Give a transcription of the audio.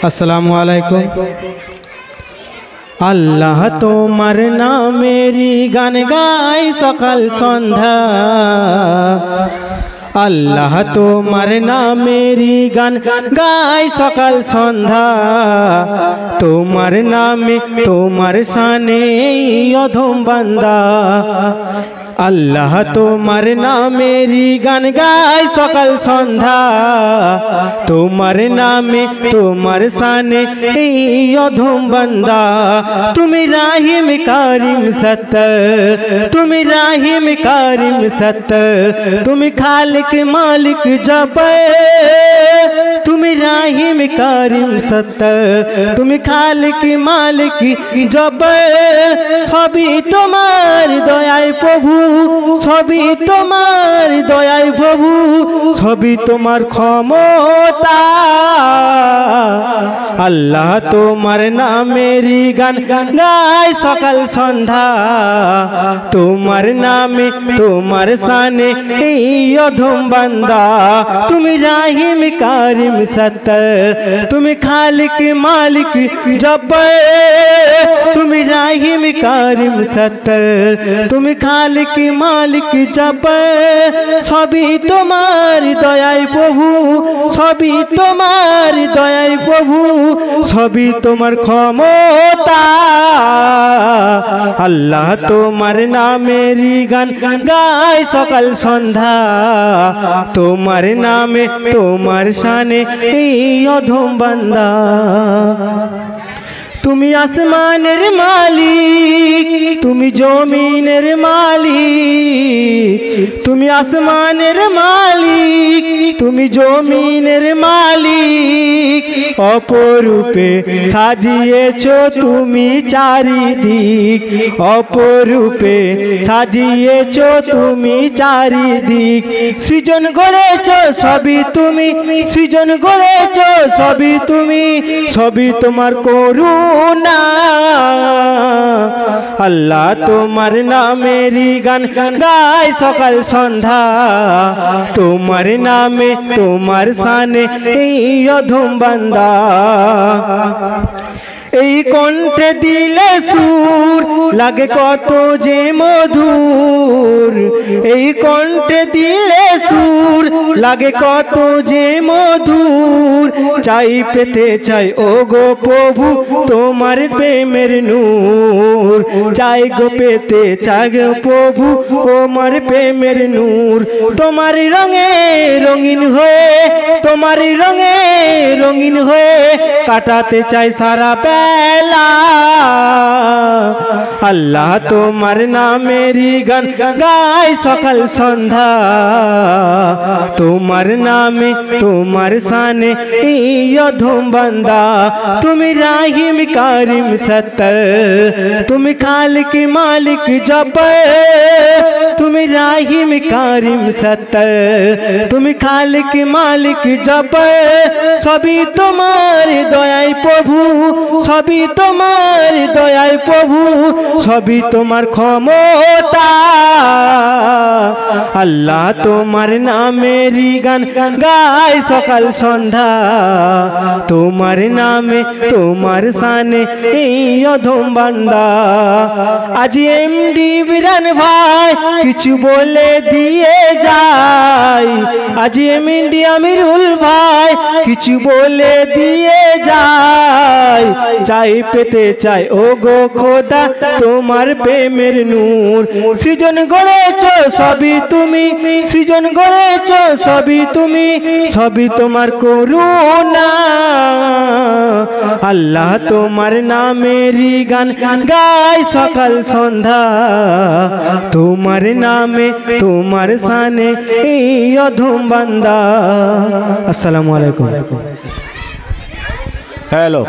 अस्सलामु अलैकुम। আল্লাহ তোমার নামেরই গান গাই সকাল সন্ধ্যা, আল্লাহ তোমার নামেরই গান গাই সকাল সন্ধ্যা। তোমার নামে তোমার শানে অধম বান্দা, আল্লাহ তোমার নামেরই গান গাই সকাল সন্ধ্যা। তোমার নামে তোমার শানে অধম বান্দা। তুমি রাহিম কারিম সত্য, তুমি রাহিম কারিম সত্য, তুমি খালিক মালিক জব। তুমি রাহিম কারিম সত্য, তুমি খালিক মালিক জব। সবই তোমার দয়ায় প্রভু, সবই তোমার দয়ায় প্রভু, সবই তোমার ক্ষমতা। আল্লাহ তোমার নামেরই গান গাই সকাল সন্ধ্যা। তোমার নামে তোমার শানে অধম বান্দা। তুমি রাহিম কারিম সত্য, তুমি খালিক মালিক জব। তুমি রাহিম কারিম সত্য, তুমি খালিক মালিক জব। সবই তোমার দয়ায় প্রভু, সবই তোমার দয়ায় প্রভু, সবই তোমার ক্ষমতা। আল্লাহ তোমার নামেরই গান গাই সকাল সন্ধ্যা। তোমার নামে তোমার শানে অধম বান্দা। তুমি আসমানের মালিক, তুমি জমিনের মালিক। তুমি আসমানের মালিক, তুমি জমিনের মালিক। অপরূপে সাজিয়েছো তুমি চারিদিক, অপরূপে সাজিয়েছো তুমি চারিদিক। সৃজন গড়েছো সবই তুমি, সৃজন গড়েছো সবই তুমি, সবই তোমার করুণা। আল্লাহ তোমার নামেরই গান গাই সকাল সন্ধ্যা। তোমার নামে তোমার শানে অধম বান্দা। এই কণ্ঠে দিলে সুর লাগে কত যে মধুর, এই কণ্ঠে দিলে সুর লাগে কত যে মধুর। চাই পেতে চাই ও গো প্রভু তোমার প্রেমের নূর, চাই গো পেতে চাই গো প্রভু তোমার প্রেমের নূর। তোমার রঙে রঙিন হয়ে, তোমার রঙে রঙিন হয়ে কাটাতে চাই সারা বেলা। আল্লাহ তোমার নামেরই গান গাই সকাল সন্ধ্যা। তোমার নামে তোমার শানে অধম বান্দা। তুমি রাহিম কারিম সত্য, তুমি খালিক মালিক জব। তুমি রাহিম কারিম সত্য, তুমি খালিক মালিক জব। সবই তোমার দয়ায় প্রভু, সবই তোমার দয়ায় প্রভু, সবই তোমার ক্ষমতা। আল্লাহ তোমার নামেরই গান গাই সকাল সন্ধ্যা। তোমার নামে তোমার শানে অধম বান্দা। আজ এমডি বিরান ভাই কিছু বলে দিয়ে যায়, আজ এমডি আমিরুল ভাই কিছু বলে দিয়ে যায়। চাই পেতে চাই ও গো খোদা তোমার প্রেমের নূর। সৃজন গড়েছো সবই তুমি, সৃজন গড়েছো সবই তুমি, সবই তোমার করুণা। আল্লাহ তোমার নামেরই গান গাই সকাল সন্ধ্যা। তোমার নামে তোমার শানে অধম বান্দা। আসসালামু আলাইকুম। হ্যালো।